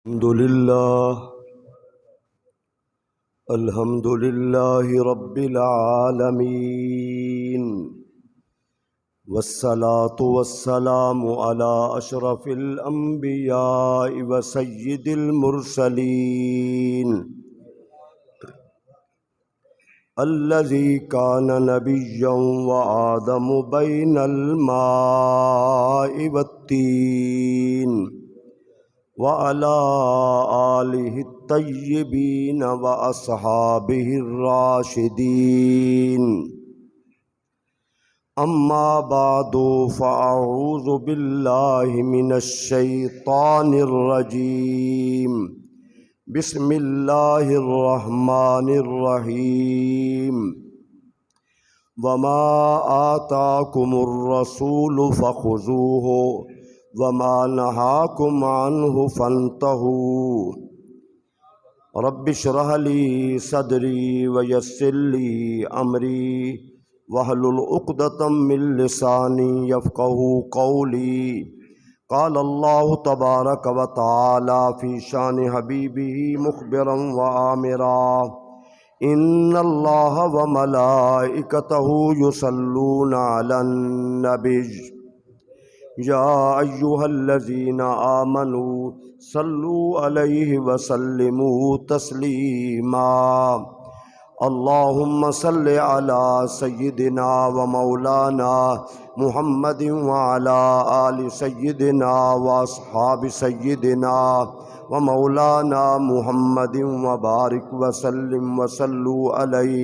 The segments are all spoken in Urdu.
الحمد لله رب العالمين، والصلاة والسلام على أشرف الأنبياء وسيد المرسلين الذي كان نبيا وآدم بين الماء والطين، وعلى آلہ الطیبین وأصحابہ الراشدین۔ اما بعد فاعوذ باللہ من الشیطان الرجیم، بسم اللہ الرحمن الرحیم۔ وما آتاکم الرسول فخذوہ وما نہاکم عنہ فانتہوا۔ رب اشرح لی صدری ویسر لی امری واحلل عقدۃ من لسانی یفقہوا قولی۔ قال اللہ تبارک و تعالی فی شان حبیبہ مخبرا وآمرا، ان اللہ وملائکتہ یصلون علی النبی یا ایہا الذین آمنوا صلوا علیہ وسلموا تسلیما۔ اللہم صل علی سیدنا و مولانا محمد وعلی آل سیدنا و اصحاب سیدنا و مولانا محمد وبارک وسلم وصلوا علیہ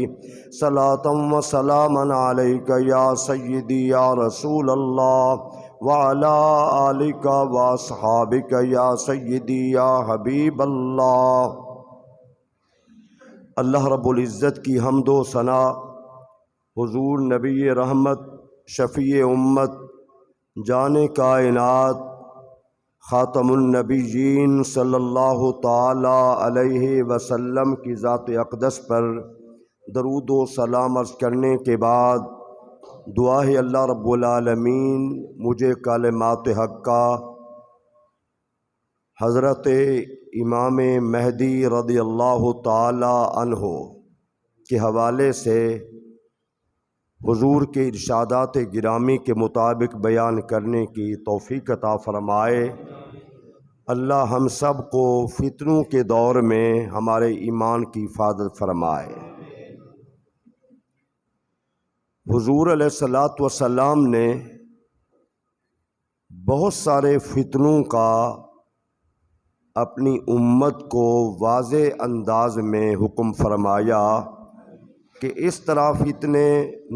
صلاۃ و سلاما علیک یا سیدی یا رسول اللہ وعلی آلک و اصحابک یا سیدی یا حبیب اللہ۔ اللہ رب العزت کی حمد و ثنا حضور نبی رحمت، شفیع امت، جان کائنات، خاتم النبیین صلی اللہ تعالی علیہ وسلم کی ذات اقدس پر درود و سلام عرض کرنے کے بعد دعا ہے اللہ رب العالمین مجھے کلمات حق کا حضرت امام مہدی رضی اللہ تعالی عنہ کے حوالے سے حضور کے ارشادات گرامی کے مطابق بیان کرنے کی توفیق عطا فرمائے۔ اللہ ہم سب کو فتنوں کے دور میں ہمارے ایمان کی حفاظت فرمائے۔ حضور علیہ الصلاۃ والسلام نے بہت سارے فتنوں کا اپنی امت کو واضح انداز میں حکم فرمایا کہ اس طرح فتنے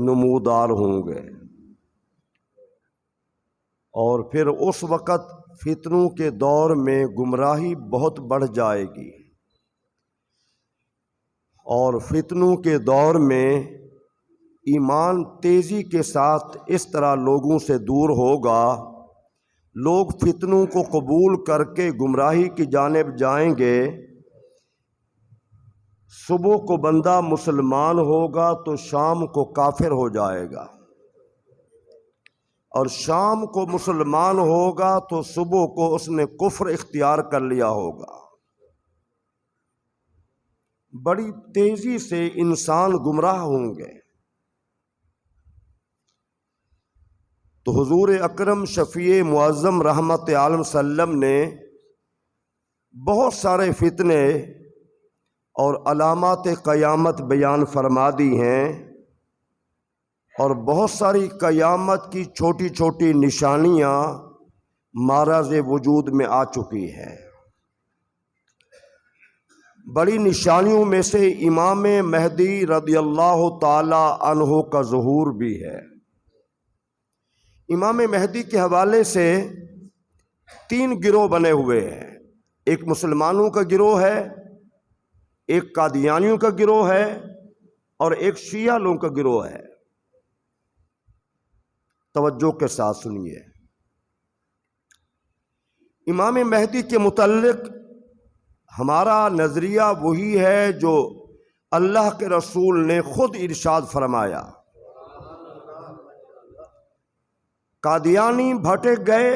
نمودار ہوں گے، اور پھر اس وقت فتنوں کے دور میں گمراہی بہت بڑھ جائے گی، اور فتنوں کے دور میں ایمان تیزی کے ساتھ اس طرح لوگوں سے دور ہوگا، لوگ فتنوں کو قبول کر کے گمراہی کی جانب جائیں گے۔ صبح کو بندہ مسلمان ہوگا تو شام کو کافر ہو جائے گا، اور شام کو مسلمان ہوگا تو صبح کو اس نے کفر اختیار کر لیا ہوگا۔ بڑی تیزی سے انسان گمراہ ہوں گے۔ تو حضور اکرم شفیع معظم رحمت عالم صلی اللہ علیہ وسلم نے بہت سارے فتنے اور علامات قیامت بیان فرما دی ہیں، اور بہت ساری قیامت کی چھوٹی چھوٹی نشانیاں معرض وجود میں آ چکی ہیں۔ بڑی نشانیوں میں سے امام مہدی رضی اللہ تعالی عنہ کا ظہور بھی ہے۔ امام مہدی کے حوالے سے 3 گروہ بنے ہوئے ہیں، ایک مسلمانوں کا گروہ ہے، ایک قادیانیوں کا گروہ ہے، اور ایک شیعہ لوگوں کا گروہ ہے۔ توجہ کے ساتھ سنیے۔ امام مہدی کے متعلق ہمارا نظریہ وہی ہے جو اللہ کے رسول نے خود ارشاد فرمایا۔ قادیانی بھٹک گئے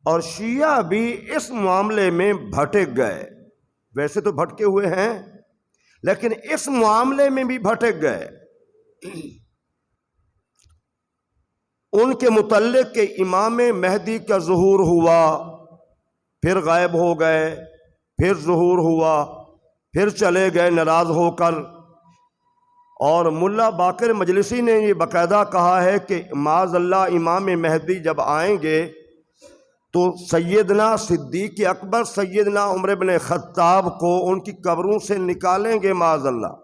اور شیعہ بھی اس معاملے میں بھٹک گئے، ویسے تو بھٹکے ہوئے ہیں لیکن اس معاملے میں بھی بھٹک گئے۔ ان کے متعلق کہ امام مہدی کا ظہور ہوا، پھر غائب ہو گئے، پھر ظہور ہوا، پھر چلے گئے ناراض ہو کر۔ اور ملا باقر مجلسی نے یہ باقاعدہ کہا ہے کہ معاذ اللہ امام مہدی جب آئیں گے تو سیدنا صدیق اکبر، سیدنا عمر بن خطاب کو ان کی قبروں سے نکالیں گے معاذ اللہ،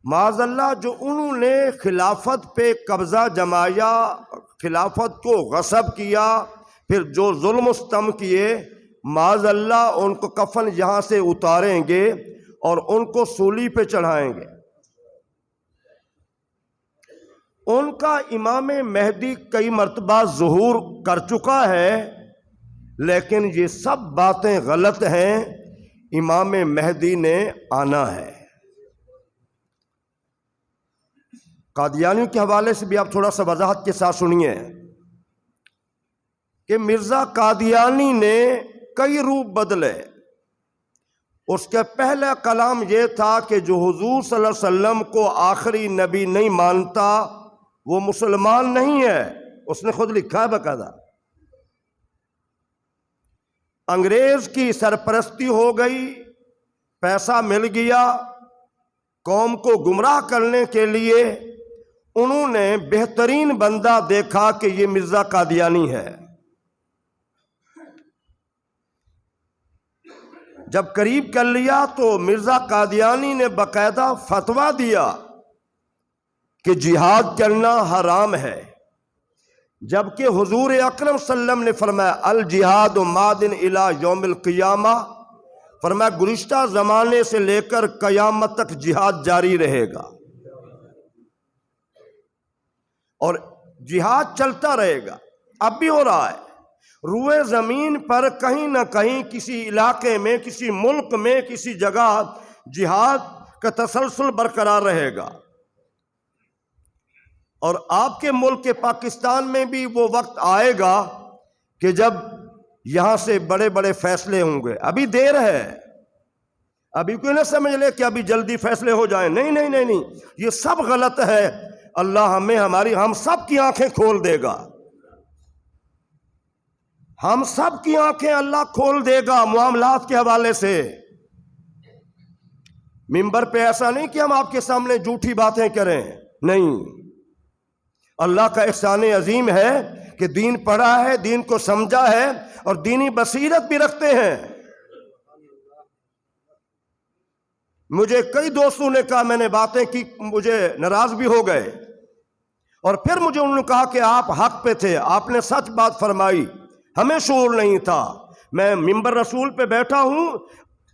معاذ اللہ، جو انہوں نے خلافت پہ قبضہ جمایا، خلافت کو غصب کیا، پھر جو ظلم و ستم کیے، معاذ اللہ ان کو کفن یہاں سے اتاریں گے اور ان کو سولی پہ چڑھائیں گے۔ ان کا امام مہدی کئی مرتبہ ظہور کر چکا ہے، لیکن یہ سب باتیں غلط ہیں، امام مہدی نے آنا ہے۔ قادیانیوں کے حوالے سے بھی آپ تھوڑا سا وضاحت کے ساتھ سنیے کہ مرزا قادیانی نے کئی روپ بدلے۔ اس کے پہلا کلام یہ تھا کہ جو حضور صلی اللہ علیہ وسلم کو آخری نبی نہیں مانتا وہ مسلمان نہیں ہے، اس نے خود لکھا ہے باقاعدہ۔ انگریز کی سرپرستی ہو گئی، پیسہ مل گیا، قوم کو گمراہ کرنے کے لیے انہوں نے بہترین بندہ دیکھا کہ یہ مرزا قادیانی ہے۔ جب قریب کر لیا تو مرزا قادیانی نے باقاعدہ فتویٰ دیا کہ جہاد کرنا حرام ہے، جبکہ حضور اکرم صلی اللہ علیہ وسلم نے فرمایا الجہاد مادن الی یوم القیامہ، فرمایا گزشتہ زمانے سے لے کر قیامت تک جہاد جاری رہے گا، اور جہاد چلتا رہے گا، اب بھی ہو رہا ہے۔ روئے زمین پر کہیں نہ کہیں کسی علاقے میں، کسی ملک میں، کسی جگہ جہاد کا تسلسل برقرار رہے گا، اور آپ کے ملک پاکستان میں بھی وہ وقت آئے گا کہ جب یہاں سے بڑے بڑے فیصلے ہوں گے۔ ابھی دیر ہے، ابھی کوئی نہ سمجھ لے کہ ابھی جلدی فیصلے ہو جائیں، نہیں نہیں نہیں نہیں، یہ سب غلط ہے۔ اللہ ہم سب کی آنکھیں کھول دے گا، ہم سب کی آنکھیں اللہ کھول دے گا معاملات کے حوالے سے۔ ممبر پہ ایسا نہیں کہ ہم آپ کے سامنے جھوٹی باتیں کریں، نہیں، اللہ کا احسان عظیم ہے کہ دین پڑھا ہے، دین کو سمجھا ہے اور دینی بصیرت بھی رکھتے ہیں۔ مجھے کئی دوستوں نے کہا، میں نے باتیں کی، مجھے ناراض بھی ہو گئے، اور پھر مجھے انہوں نے کہا کہ آپ حق پہ تھے، آپ نے سچ بات فرمائی، ہمیں شعور نہیں تھا۔ میں ممبر رسول پہ بیٹھا ہوں،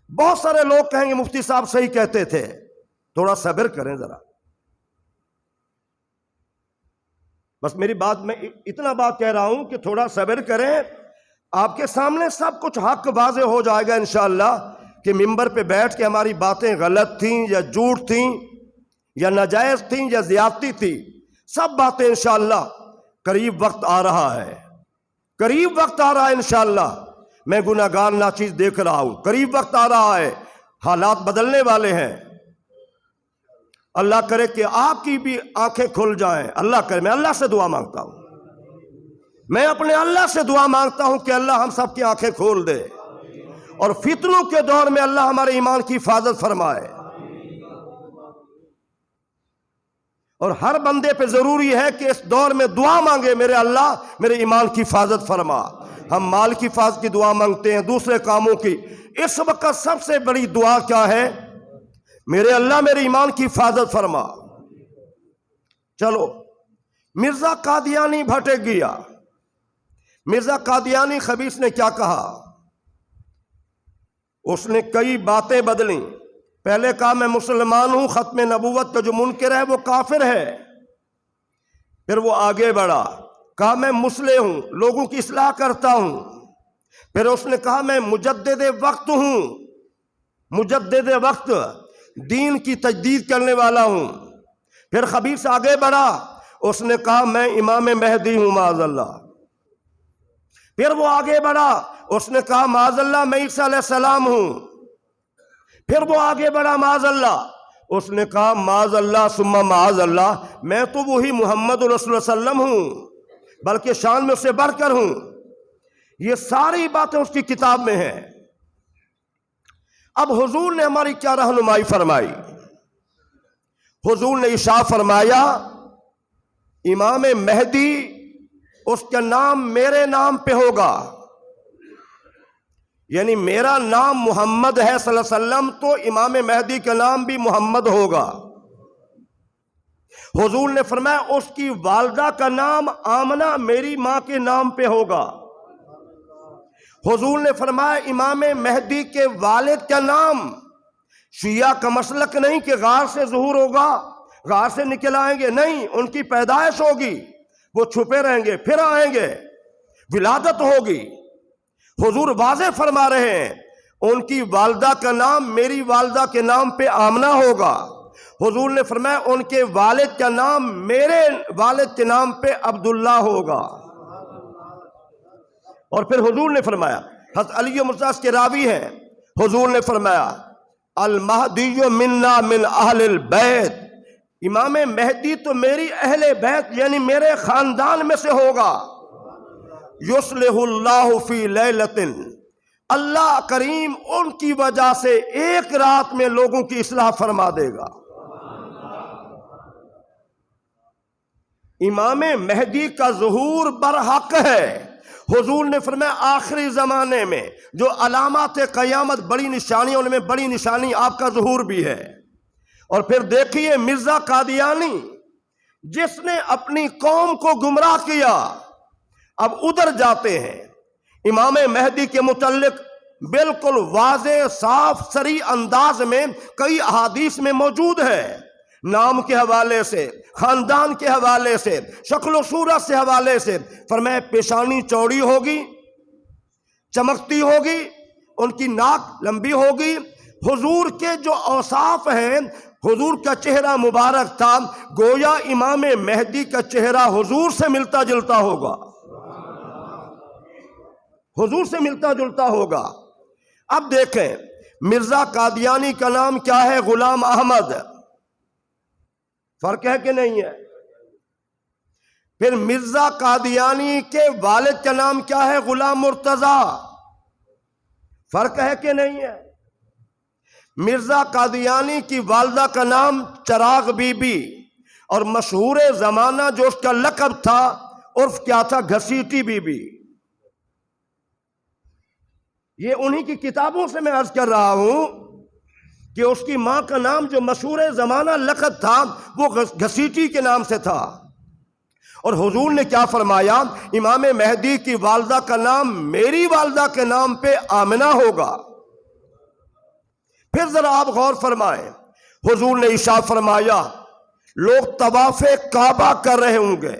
بہت سارے لوگ کہیں گے مفتی صاحب صحیح کہتے تھے، تھوڑا صبر کریں ذرا، بس میری بات میں اتنا بات کہہ رہا ہوں کہ تھوڑا صبر کریں، آپ کے سامنے سب کچھ حق واضح ہو جائے گا انشاءاللہ کہ ممبر پہ بیٹھ کے ہماری باتیں غلط تھیں یا جھوٹ تھیں یا ناجائز تھیں یا زیادتی تھی، سب باتیں انشاءاللہ قریب وقت آ رہا ہے، قریب وقت آ رہا ہے انشاءاللہ۔ میں گناہگار ناچیز دیکھ رہا ہوں، قریب وقت آ رہا ہے، حالات بدلنے والے ہیں۔ اللہ کرے کہ آپ کی بھی آنکھیں کھل جائیں، اللہ کرے، میں اللہ سے دعا مانگتا ہوں، میں اپنے اللہ سے دعا مانگتا ہوں کہ اللہ ہم سب کی آنکھیں کھول دے، اور فتنوں کے دور میں اللہ ہمارے ایمان کی حفاظت فرمائے۔ اور ہر بندے پہ ضروری ہے کہ اس دور میں دعا مانگے، میرے اللہ میرے ایمان کی حفاظت فرما۔ ہم مال کی حفاظت کی دعا مانگتے ہیں، دوسرے کاموں کی، اس وقت سب سے بڑی دعا کیا ہے؟ میرے اللہ میرے ایمان کی حفاظت فرما۔ چلو، مرزا قادیانی بھٹک گیا۔ مرزا قادیانی خبیث نے کیا کہا؟ اس نے کئی باتیں بدلیں۔ پہلے کہا میں مسلمان ہوں، ختم نبوت کا جو منکر ہے وہ کافر ہے۔ پھر وہ آگے بڑھا، کہا میں مصلح ہوں، لوگوں کی اصلاح کرتا ہوں۔ پھر اس نے کہا میں مجدد وقت ہوں، مجدد وقت، دین کی تجدید کرنے والا ہوں۔ پھر خبیث آگے بڑھا، اس نے کہا میں امام مہدی ہوں، معاذ اللہ۔ پھر وہ آگے بڑھا، اس نے کہا معاذ اللہ میں عیسیٰ علیہ السلام ہوں۔ پھر وہ آگے بڑھا معاذ اللہ، اس نے کہا معاذ اللہ ثم معاذ اللہ، میں تو وہی محمد رسول اللہ صلی اللہ علیہ وسلم ہوں، بلکہ شان میں اس سے بڑھ کر ہوں۔ یہ ساری باتیں اس کی کتاب میں ہیں۔ اب حضور نے ہماری کیا رہنمائی فرمائی؟ حضور نے ارشاد فرمایا امام مہدی اس کا نام میرے نام پہ ہوگا، یعنی میرا نام محمد ہے صلی اللہ علیہ وسلم، تو امام مہدی کا نام بھی محمد ہوگا۔ حضور نے فرمایا اس کی والدہ کا نام آمنہ میری ماں کے نام پہ ہوگا۔ حضور نے فرمایا امام مہدی کے والد کا نام، شیعہ کا مسلک نہیں کہ غار سے ظہور ہوگا، غار سے نکل آئیں گے، نہیں، ان کی پیدائش ہوگی، وہ چھپے رہیں گے پھر آئیں گے، ولادت ہوگی۔ حضور واضح فرما رہے ہیں ان کی والدہ کا نام میری والدہ کے نام پہ آمنہ ہوگا۔ حضور نے فرمایا ان کے والد کا نام میرے والد کے نام پہ عبداللہ ہوگا۔ اور پھر حضور نے فرمایا، حضرت علی مرتضیٰ کے راوی ہیں، حضور نے فرمایا المہدی منا من اہل البیت، امام مہدی تو میری اہل بیت یعنی میرے خاندان میں سے ہوگا۔ یصلح اللہ فی لیلۃ، اللہ کریم ان کی وجہ سے ایک رات میں لوگوں کی اصلاح فرما دے گا۔ امام مہدی کا ظہور برحق ہے۔ حضور نے فرمایا آخری زمانے میں جو علامات قیامت بڑی نشانی، ان میں بڑی نشانی آپ کا ظہور بھی ہے۔ اور پھر دیکھیے مرزا قادیانی جس نے اپنی قوم کو گمراہ کیا، اب ادھر جاتے ہیں۔ امام مہدی کے متعلق بالکل واضح صاف صریح انداز میں کئی احادیث میں موجود ہے، نام کے حوالے سے، خاندان کے حوالے سے، شکل و صورت سے حوالے سے۔ فرمایا پیشانی چوڑی ہوگی، چمکتی ہوگی، ان کی ناک لمبی ہوگی۔ حضور کے جو اوصاف ہیں، حضور کا چہرہ مبارک تھا، گویا امام مہدی کا چہرہ حضور سے ملتا جلتا ہوگا، حضور سے ملتا جلتا ہوگا۔ اب دیکھیں مرزا قادیانی کا نام کیا ہے؟ غلام احمد، فرق ہے کہ نہیں ہے؟ پھر مرزا قادیانی کے والد کا نام کیا ہے؟ غلام مرتضیٰ، فرق ہے کہ نہیں ہے؟ مرزا قادیانی کی والدہ کا نام چراغ بی بی، اور مشہور زمانہ جو اس کا لقب تھا عرف کیا تھا؟ گھسیٹی بی بی۔ یہ انہی کی کتابوں سے میں عرض کر رہا ہوں کہ اس کی ماں کا نام جو مشہور زمانہ لقب تھا وہ گھسیٹی کے نام سے تھا۔ اور حضور نے کیا فرمایا؟ امام مہدی کی والدہ کا نام میری والدہ کے نام پہ آمنہ ہوگا۔ پھر ذرا آپ غور فرمائیں، حضور نے ارشاد فرمایا لوگ طواف کعبہ کر رہے ہوں گے،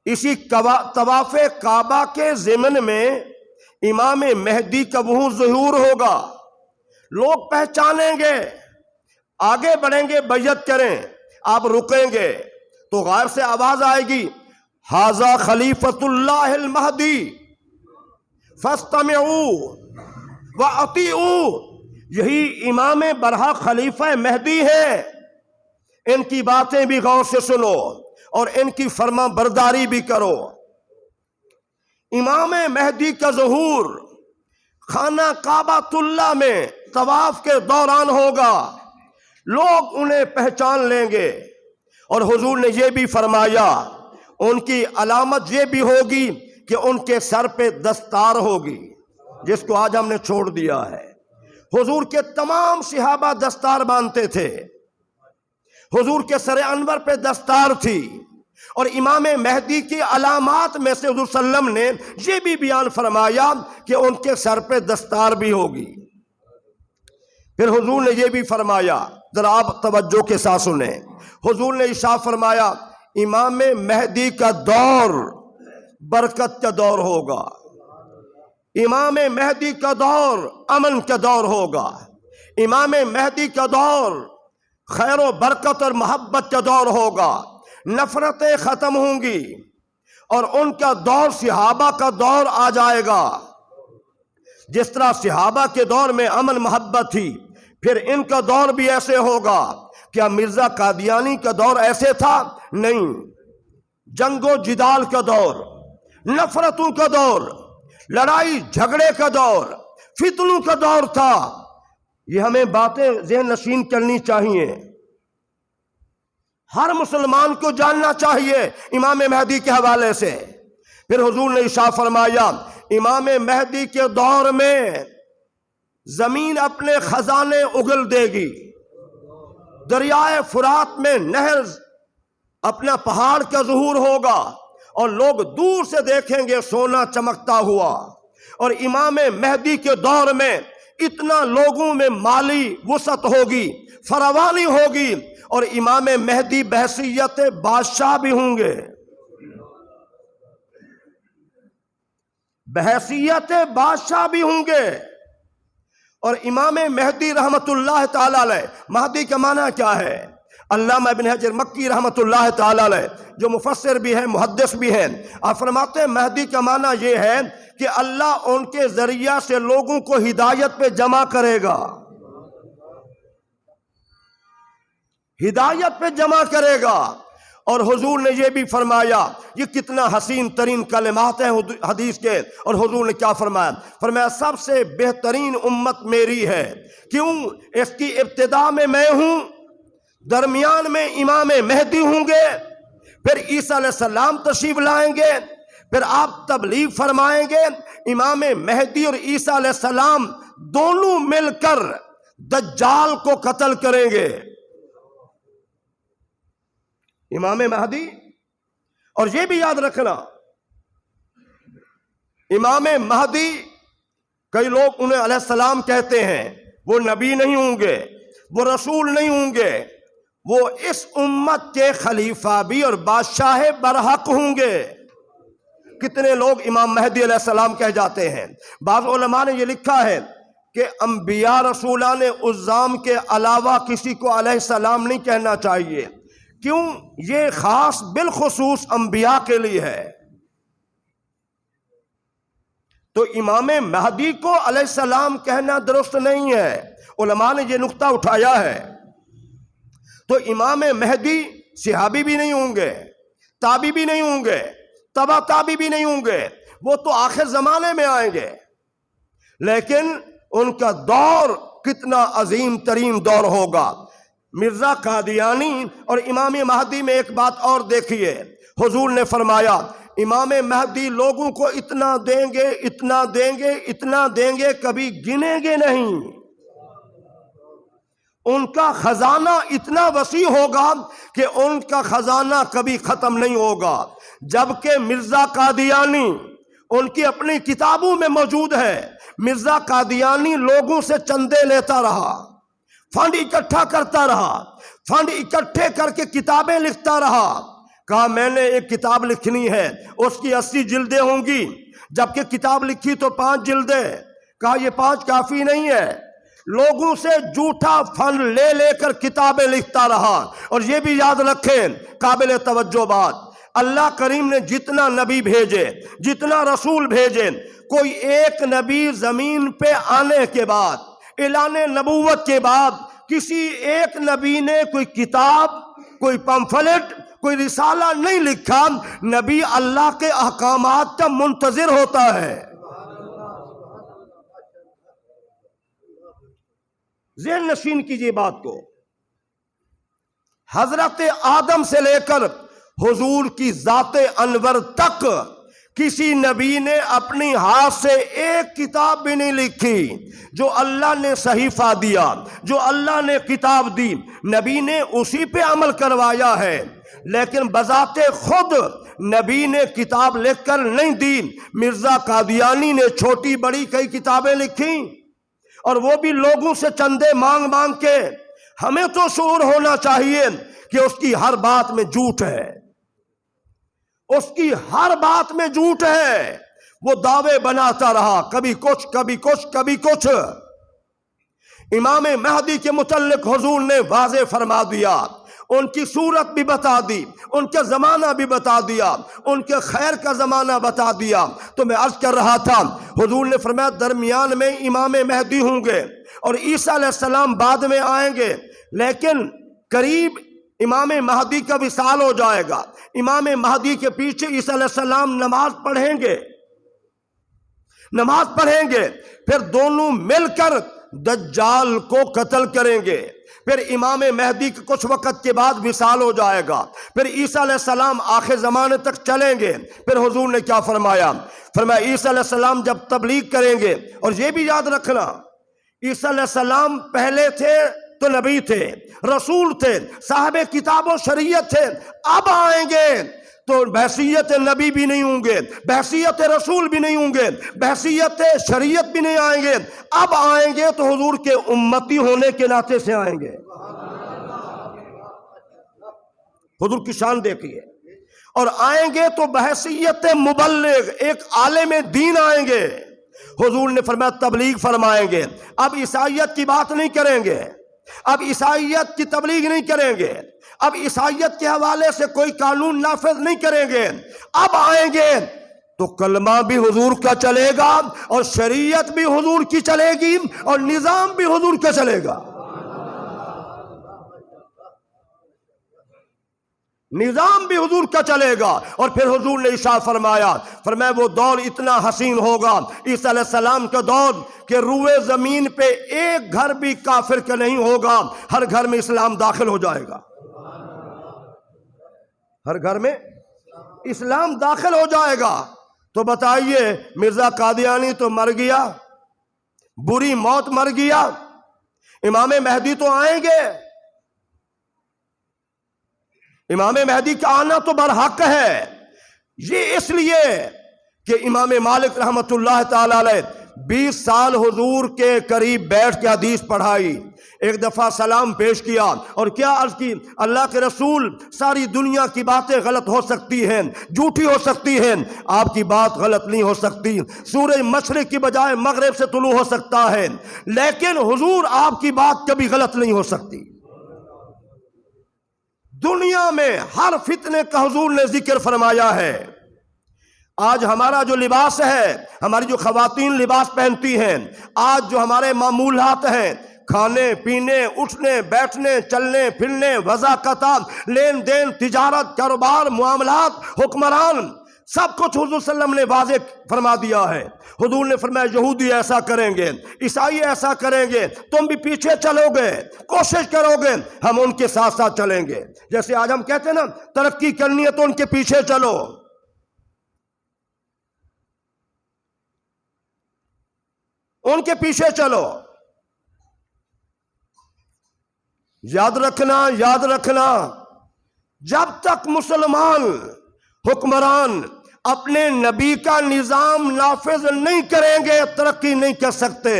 اسی طواف کعبہ کے ضمن میں امام مہدی کا وہ ظہور ہوگا، لوگ پہچانیں گے، آگے بڑھیں گے، بیعت کریں، آپ رکیں گے تو غار سے آواز آئے گی ھذا خلیفۃ اللہ المہدی فاستمعوا واطیعوا، یہی امام برحق خلیفہ مہدی ہے، ان کی باتیں بھی غور سے سنو اور ان کی فرما برداری بھی کرو۔ امام مہدی کا ظہور خانہ کعبۃ اللہ میں طواف کے دوران ہوگا، لوگ انہیں پہچان لیں گے۔ اور حضور نے یہ بھی فرمایا ان کی علامت یہ بھی ہوگی کہ ان کے سر پہ دستار ہوگی، جس کو آج ہم نے چھوڑ دیا ہے۔ حضور کے تمام صحابہ دستار باندھتے تھے، حضور کے سر انور پہ دستار تھی، اور امام مہدی کی علامات میں سے حضور صلی اللہ علیہ وسلم نے یہ بھی بیان فرمایا کہ ان کے سر پہ دستار بھی ہوگی۔ پھر حضور نے یہ بھی فرمایا، ذرا آپ توجہ کے ساتھ سنیں، حضور نے ارشاد فرمایا امام مہدی کا دور برکت کا دور ہوگا، امام مہدی کا دور امن کا دور ہوگا، امام مہدی کا دور خیر و برکت اور محبت کا دور ہوگا، نفرتیں ختم ہوں گی، اور ان کا دور صحابہ کا دور آ جائے گا۔ جس طرح صحابہ کے دور میں امن محبت تھی، پھر ان کا دور بھی ایسے ہوگا۔ کیا مرزا قادیانی کا دور ایسے تھا؟ نہیں، جنگ و جدال کا دور، نفرتوں کا دور، لڑائی جھگڑے کا دور، فتنوں کا دور تھا۔ یہ ہمیں باتیں ذہن نشین کرنی چاہیے، ہر مسلمان کو جاننا چاہیے امام مہدی کے حوالے سے۔ پھر حضور نے ارشاد فرمایا امام مہدی کے دور میں زمین اپنے خزانے اگل دے گی، دریائے فرات میں نہر اپنا پہاڑ کا ظہور ہوگا، اور لوگ دور سے دیکھیں گے سونا چمکتا ہوا۔ اور امام مہدی کے دور میں اتنا لوگوں میں مالی وسعت ہوگی، فراوانی ہوگی، اور امام مہدی بحیثیت بادشاہ بھی ہوں گے، بحیثیت بادشاہ بھی ہوں گے۔ اور امام مہدی رحمت اللہ تعالی علیہ، مہدی کا معنی کیا ہے؟ علامہ ابن حجر مکی رحمت اللہ تعالی علیہ جو مفسر بھی ہیں محدث بھی ہیں، آپ فرماتے ہیں مہدی کا معنی یہ ہے کہ اللہ ان کے ذریعہ سے لوگوں کو ہدایت پہ جمع کرے گا، ہدایت پہ جمع کرے گا۔ اور حضور نے یہ بھی فرمایا، یہ کتنا حسین ترین کلمات ہیں حدیث کے، اور حضور نے کیا فرمایا؟ فرمایا سب سے بہترین امت میری ہے۔ کیوں؟ اس کی ابتدا میں ہوں، درمیان میں امام مہدی ہوں گے، پھر عیسیٰ علیہ السلام تشریف لائیں گے، پھر آپ تبلیغ فرمائیں گے۔ امام مہدی اور عیسیٰ علیہ السلام دونوں مل کر دجال کو قتل کریں گے، امام مہدی۔ اور یہ بھی یاد رکھنا امام مہدی، کئی لوگ انہیں علیہ السلام کہتے ہیں، وہ نبی نہیں ہوں گے، وہ رسول نہیں ہوں گے، وہ اس امت کے خلیفہ بھی اور بادشاہ برحق ہوں گے۔ کتنے لوگ امام مہدی علیہ السلام کہہ جاتے ہیں۔ بعض علماء نے یہ لکھا ہے کہ انبیاء رسولان عظام کے علاوہ کسی کو علیہ السلام نہیں کہنا چاہیے۔ کیوں؟ یہ خاص بالخصوص انبیاء کے لیے ہے۔ تو امام مہدی کو علیہ السلام کہنا درست نہیں ہے، علماء نے یہ نقطہ اٹھایا ہے۔ تو امام مہدی صحابی بھی نہیں ہوں گے، تابعی بھی نہیں ہوں گے، تبع تابعی بھی نہیں ہوں گے، وہ تو آخر زمانے میں آئیں گے، لیکن ان کا دور کتنا عظیم ترین دور ہوگا۔ مرزا قادیانی اور امام مہدی میں ایک بات اور دیکھیے، حضور نے فرمایا امام مہدی لوگوں کو اتنا دیں گے، اتنا دیں گے، اتنا دیں گے، کبھی گنیں گے نہیں۔ ان کا خزانہ اتنا وسیع ہوگا کہ ان کا خزانہ کبھی ختم نہیں ہوگا۔ جبکہ مرزا قادیانی ان کی اپنی کتابوں میں موجود ہے، مرزا قادیانی لوگوں سے چندے لیتا رہا، فنڈ اکٹھا کرتا رہا، فنڈ اکٹھے کر کے کتابیں لکھتا رہا۔ کہا میں نے ایک کتاب لکھنی ہے، اس کی 80 جلدیں ہوں گی، جبکہ کتاب لکھی تو 5 جلدیں۔ کہا یہ 5 کافی نہیں ہے، لوگوں سے جھوٹا فنڈ لے لے کر کتابیں لکھتا رہا۔ اور یہ بھی یاد رکھیں، قابل توجہ بات، اللہ کریم نے جتنا نبی بھیجے، جتنا رسول بھیجے، کوئی ایک نبی زمین پہ آنے کے بعد، اعلان نبوت کے بعد، کسی ایک نبی نے کوئی کتاب، کوئی پمفلٹ، کوئی رسالہ نہیں لکھا۔ نبی اللہ کے احکامات کا منتظر ہوتا ہے۔ ذہن نشین کیجیے بات کو۔ حضرت آدم سے لے کر حضور کی ذات انور تک کسی نبی نے اپنی ہاتھ سے ایک کتاب بھی نہیں لکھی۔ جو اللہ نے صحیفہ دیا، جو اللہ نے کتاب دی، نبی نے اسی پہ عمل کروایا ہے، لیکن بذات خود نبی نے کتاب لکھ کر نہیں دی۔ مرزا قادیانی نے چھوٹی بڑی کئی کتابیں لکھی، اور وہ بھی لوگوں سے چندے مانگ مانگ کے۔ ہمیں تو شعور ہونا چاہیے کہ اس کی ہر بات میں جھوٹ ہے، اس کی ہر بات میں جھوٹ ہے۔ وہ دعوے بناتا رہا، کبھی کچھ، کبھی کچھ، کبھی کچھ۔ امام مہدی کے متعلق حضور نے واضح فرما دیا، ان کی صورت بھی بتا دی، ان کے زمانہ بھی بتا دیا، ان کے خیر کا زمانہ بتا دیا۔ تو میں عرض کر رہا تھا، حضور نے فرمایا درمیان میں امام مہدی ہوں گے اور عیسیٰ علیہ السلام بعد میں آئیں گے، لیکن قریب امام مہدی کا وصال ہو جائے گا۔ امام مہدی کے پیچھے عیسیٰ علیہ السلام نماز پڑھیں گے، پھر دونوں مل کر دجال کو قتل کریں گے۔ پھر امام مہدی کے کچھ وقت کے بعد وصال ہو جائے گا، پھر عیسیٰ علیہ السلام آخر زمانے تک چلیں گے۔ پھر حضور نے کیا فرمایا؟ فرمایا عیسیٰ علیہ السلام جب تبلیغ کریں گے، اور یہ بھی یاد رکھنا عیسیٰ علیہ السلام پہلے تھے تو نبی تھے، رسول تھے، صاحب کتاب و شریعت تھے، اب آئیں گے تو بحیثیت نبی بھی نہیں ہوں گے، بحیثیت رسول بھی نہیں ہوں گے، بحیثیت شریعت بھی نہیں آئیں گے، اب آئیں گے تو حضور کے امتی ہونے کے ناطے سے آئیں گے۔ حضور کی شان دیکھیے، اور آئیں گے تو بحیثیت مبلغ ایک عالم دین آئیں گے۔ حضور نے فرمایا تبلیغ فرمائیں گے، اب عیسائیت کی بات نہیں کریں گے، اب عیسائیت کی تبلیغ نہیں کریں گے، اب عیسائیت کے حوالے سے کوئی قانون نافذ نہیں کریں گے، اب آئیں گے تو کلمہ بھی حضور کا چلے گا اور شریعت بھی حضور کی چلے گی اور نظام بھی حضور کا چلے گا، نظام بھی حضور کا چلے گا۔ اور پھر حضور نے ارشاد فرمایا وہ دور اتنا حسین ہوگا عیسیٰ علیہ السلام کا دور کہ روئے زمین پہ ایک گھر بھی کافر کا نہیں ہوگا، ہر گھر میں اسلام داخل ہو جائے گا، ہر گھر میں اسلام داخل ہو جائے گا۔ تو بتائیے مرزا قادیانی تو مر گیا، بری موت مر گیا، امام مہدی تو آئیں گے، امام مہدی کا آنا تو برحق ہے۔ یہ اس لیے کہ امام مالک رحمت اللہ تعالی علیہ 20 سال حضور کے قریب بیٹھ کے حدیث پڑھائی، ایک دفعہ سلام پیش کیا اور کیا عرض کی، اللہ کے رسول ساری دنیا کی باتیں غلط ہو سکتی ہیں، جھوٹی ہو سکتی ہیں، آپ کی بات غلط نہیں ہو سکتی، سورج مشرق کی بجائے مغرب سے طلوع ہو سکتا ہے، لیکن حضور آپ کی بات کبھی غلط نہیں ہو سکتی۔ دنیا میں ہر فتنے کا حضور نے ذکر فرمایا ہے۔ آج ہمارا جو لباس ہے، ہماری جو خواتین لباس پہنتی ہیں، آج جو ہمارے معمولات ہیں، کھانے پینے، اٹھنے بیٹھنے، چلنے پھرنے، وضاقت، لین دین، تجارت، کاروبار، معاملات، حکمران، سب کچھ حضور صلی اللہ علیہ وسلم نے واضح فرما دیا ہے۔ حضور نے فرمایا یہودی ایسا کریں گے، عیسائی ایسا کریں گے، تم بھی پیچھے چلو گے، کوشش کرو گے، ہم ان کے ساتھ ساتھ چلیں گے۔ جیسے آج ہم کہتے ہیں نا ترقی کرنی ہے تو ان کے پیچھے چلو، ان کے پیچھے چلو۔ یاد رکھنا جب تک مسلمان حکمران اپنے نبی کا نظام نافذ نہیں کریں گے ترقی نہیں کر سکتے۔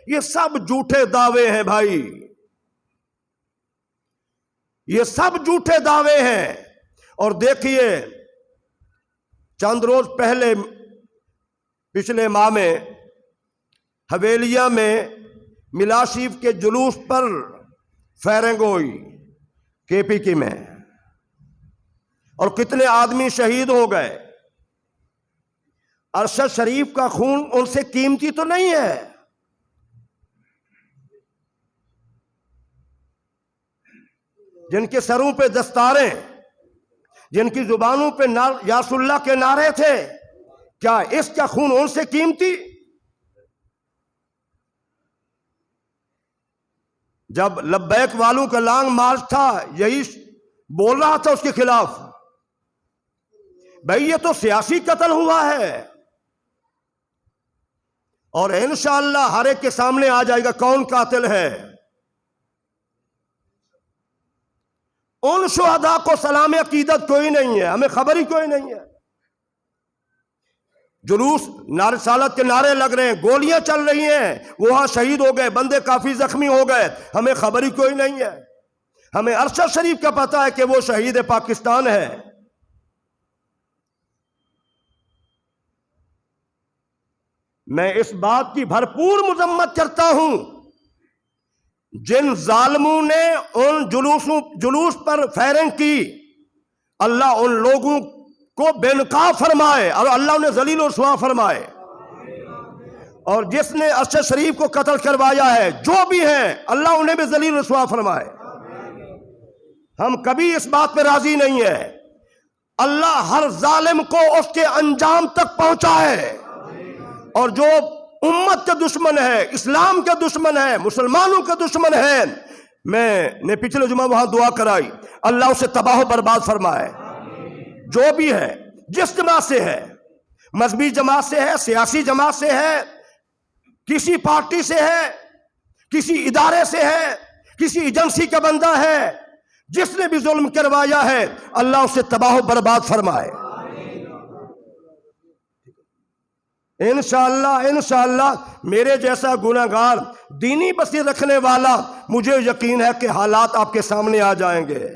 یہ سب جھوٹے دعوے ہیں بھائی، یہ سب جھوٹے دعوے ہیں۔ اور دیکھیے چند روز پہلے پچھلے ماہ میں حویلیہ میں ملا شریف کے جلوس پر فائرنگ ہوئی KPK میں، اور کتنے آدمی شہید ہو گئے۔ ارشد شریف کا خون ان سے قیمتی تو نہیں ہے؟ جن کے سروں پہ دستاریں، جن کی زبانوں پہ یاس اللہ کے نعرے تھے، کیا اس کا خون ان سے قیمتی؟ جب لبیک والوں کا لانگ مارچ تھا، یہی بول رہا تھا اس کے خلاف، بھئی یہ تو سیاسی قتل ہوا ہے، اور انشاءاللہ ہر ایک کے سامنے آ جائے گا کون قاتل ہے۔ ان شہداء کو سلام عقیدت کوئی نہیں ہے، ہمیں خبر ہی کوئی نہیں ہے۔ جلوس رسالت کے نعرے لگ رہے ہیں، گولیاں چل رہی ہیں، وہاں شہید ہو گئے، بندے کافی زخمی ہو گئے، ہمیں خبر ہی کوئی نہیں ہے۔ ہمیں ارشد شریف کا پتہ ہے کہ وہ شہید پاکستان ہے۔ میں اس بات کی بھرپور مذمت کرتا ہوں جن ظالموں نے ان جلوس پر فائرنگ کی، اللہ ان لوگوں کو بے نقاب فرمائے اور اللہ انہیں ذلیل و رسوا فرمائے، اور جس نے ارشد شریف کو قتل کروایا ہے، جو بھی ہیں، اللہ انہیں بھی ذلیل و رسوا فرمائے۔ ہم کبھی اس بات پہ راضی نہیں ہے، اللہ ہر ظالم کو اس کے انجام تک پہنچائے، اور جو امت کے دشمن ہے، اسلام کے دشمن ہے، مسلمانوں کے دشمن ہے، میں نے پچھلے جمعہ وہاں دعا کرائی، اللہ اسے تباہ و برباد فرمائے۔ جو بھی ہے، جس جماعت سے ہے، مذہبی جماعت سے ہے، سیاسی جماعت سے ہے، کسی پارٹی سے ہے، کسی ادارے سے ہے، کسی ایجنسی کا بندہ ہے، جس نے بھی ظلم کروایا ہے، اللہ اسے تباہ و برباد فرمائے۔ انشاءاللہ میرے جیسا گناہگار دینی بصیرت رکھنے والا، مجھے یقین ہے کہ حالات آپ کے سامنے آ جائیں گے،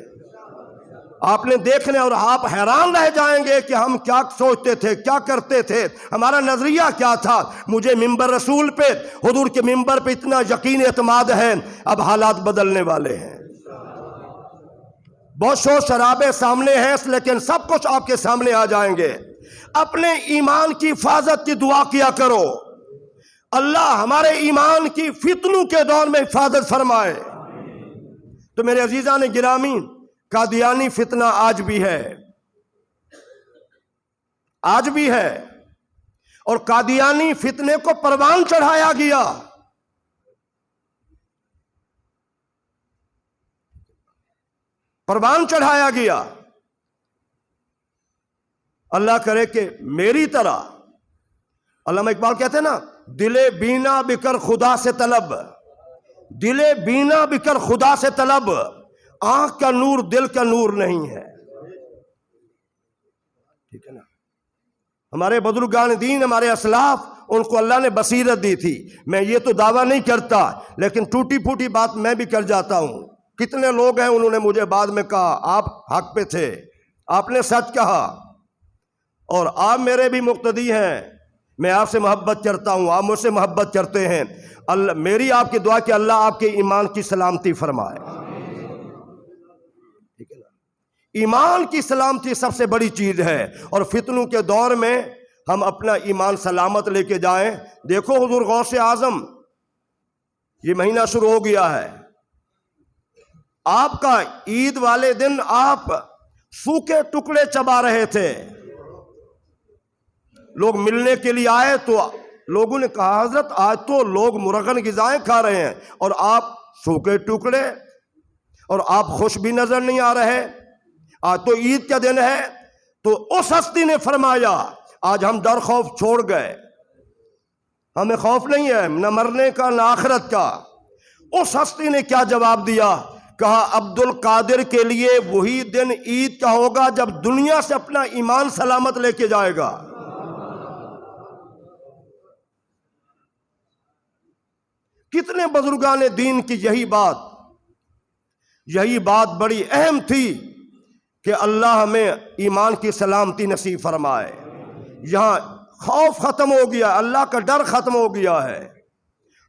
آپ نے دیکھنے، اور آپ حیران رہ جائیں گے کہ ہم کیا سوچتے تھے، کیا کرتے تھے، ہمارا نظریہ کیا تھا۔ مجھے ممبر رسول پہ، حضور کے ممبر پہ اتنا یقین اعتماد ہے، اب حالات بدلنے والے ہیں۔ بہت شور شرابے سامنے ہیں، لیکن سب کچھ آپ کے سامنے آ جائیں گے۔ اپنے ایمان کی حفاظت کی دعا کیا کرو، اللہ ہمارے ایمان کی فتنوں کے دور میں حفاظت فرمائے۔ تو میرے عزیزان گرامی، قادیانی فتنہ آج بھی ہے، آج بھی ہے، اور قادیانی فتنے کو پروان چڑھایا گیا۔ پروان چڑھایا گیا۔ اللہ کرے کہ میری طرح، علامہ اقبال کہتے ہیں نا، دلے بینا بکر خدا سے طلب، دلے بینا بکر خدا سے طلب، آنکھ کا نور دل کا نور نہیں ہے۔ ٹھیک ہے نا؟ ہمارے بزرگان دین، ہمارے اسلاف، ان کو اللہ نے بصیرت دی تھی۔ میں یہ تو دعویٰ نہیں کرتا، لیکن ٹوٹی پھوٹی بات میں بھی کر جاتا ہوں۔ کتنے لوگ ہیں، انہوں نے مجھے بعد میں کہا آپ حق پہ تھے، آپ نے سچ کہا، اور آپ میرے بھی مقتدی ہیں، میں آپ سے محبت کرتا ہوں، آپ مجھ سے محبت کرتے ہیں۔ اللہ، میری آپ کی دعا کہ اللہ آپ کے ایمان کی سلامتی فرمائے۔ ٹھیک ہے نا؟ ایمان کی سلامتی سب سے بڑی چیز ہے، اور فتنوں کے دور میں ہم اپنا ایمان سلامت لے کے جائیں۔ دیکھو حضور غوث اعظم، یہ مہینہ شروع ہو گیا ہے، آپ کا عید والے دن آپ سوکھے ٹکڑے چبا رہے تھے، لوگ ملنے کے لیے آئے تو لوگوں نے کہا حضرت آج تو لوگ مرغن غذائیں کھا رہے ہیں اور آپ سوکھے ٹکڑے، اور آپ خوش بھی نظر نہیں آ رہے، آج تو عید کا دن ہے۔ تو اس ہستی نے فرمایا آج ہم ڈر خوف چھوڑ گئے، ہمیں خوف نہیں ہے نہ مرنے کا نہ آخرت کا۔ اس ہستی نے کیا جواب دیا؟ کہا عبد القادر کے لیے وہی دن عید کا ہوگا جب دنیا سے اپنا ایمان سلامت لے کے جائے گا۔ کتنے بزرگان دین کی یہی بات بڑی اہم تھی کہ اللہ ہمیں ایمان کی سلامتی نصیب فرمائے۔ یہاں خوف ختم ہو گیا، اللہ کا ڈر ختم ہو گیا ہے۔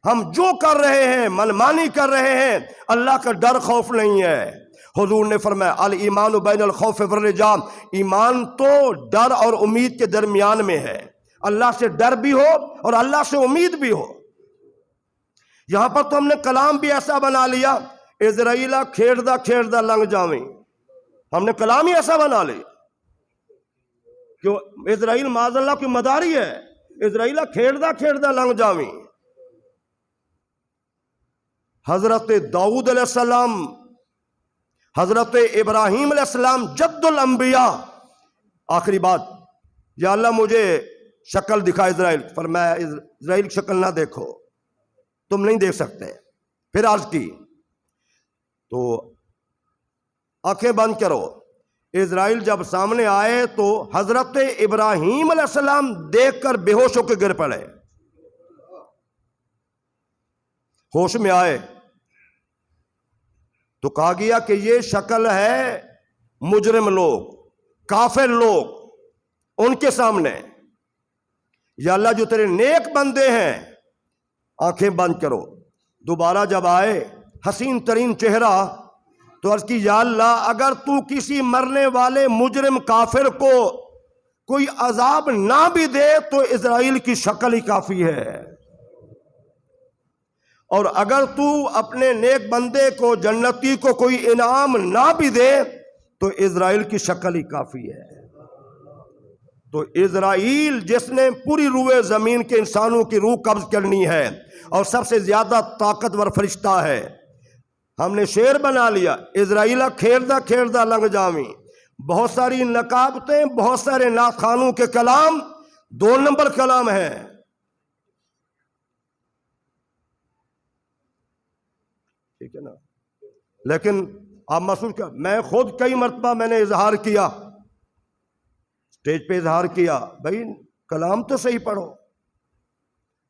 ہم جو کر رہے ہیں، منمانی کر رہے ہیں، اللہ کا ڈر خوف نہیں ہے۔ حضور نے فرمایا الایمان بین الخوف والرجاء، ایمان تو ڈر اور امید کے درمیان میں ہے، اللہ سے ڈر بھی ہو اور اللہ سے امید بھی ہو۔ یہاں پر تو ہم نے کلام بھی ایسا بنا لیا، اسرائیلہ کھیڑدا کھیڑدا لنگ جاویں، ہم نے کلام ہی ایسا بنا لیا کہ اسرائیل معاذ اللہ کی مداری ہے، اسرائیلہ کھیڑدا کھیڑدا لنگ جاویں۔ حضرت داؤد علیہ السلام، حضرت ابراہیم علیہ السلام جد الانبیاء، آخری بات، یا اللہ مجھے شکل دکھا اسرائیل، فرمایا اسرائیل کی شکل نہ دیکھو، تم نہیں دیکھ سکتے۔ پھر عرض کی تو آنکھیں بند کرو، اسرائیل جب سامنے آئے تو حضرت ابراہیم علیہ السلام دیکھ کر بے ہوش ہو کے گر پڑے، ہوش میں آئے تو کہا گیا کہ یہ شکل ہے مجرم لوگ، کافر لوگ، ان کے سامنے یا اللہ جو تیرے نیک بندے ہیں، آنکھیں بند کرو۔ دوبارہ جب آئے حسین ترین چہرہ، تو عرض کی یا اللہ اگر تو کسی مرنے والے مجرم کافر کو کوئی عذاب نہ بھی دے تو اسرائیل کی شکل ہی کافی ہے، اور اگر تو اپنے نیک بندے کو جنتی کو کوئی انعام نہ بھی دے تو اسرائیل کی شکل ہی کافی ہے۔ تو اسرائیل جس نے پوری روئے زمین کے انسانوں کی روح قبض کرنی ہے اور سب سے زیادہ طاقتور فرشتہ ہے، ہم نے شعر بنا لیا، اسرائیلہ کھیردہ کھیردہ لنگ جاویں، بہت ساری نقابتیں، بہت سارے ناخوانوں کے کلام 2 نمبر کلام ہیں۔ ٹھیک ہے نا؟ لیکن آپ محسوس کر، میں خود کئی مرتبہ میں نے اظہار کیا، اسٹیج پہ اظہار کیا، بھائی کلام تو صحیح پڑھو۔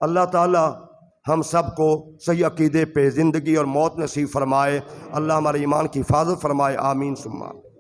اللہ تعالی ہم سب کو صحیح عقیدے پہ زندگی اور موت نصیب فرمائے، اللہ ہمارے ایمان کی حفاظت فرمائے، آمین ثم آمین۔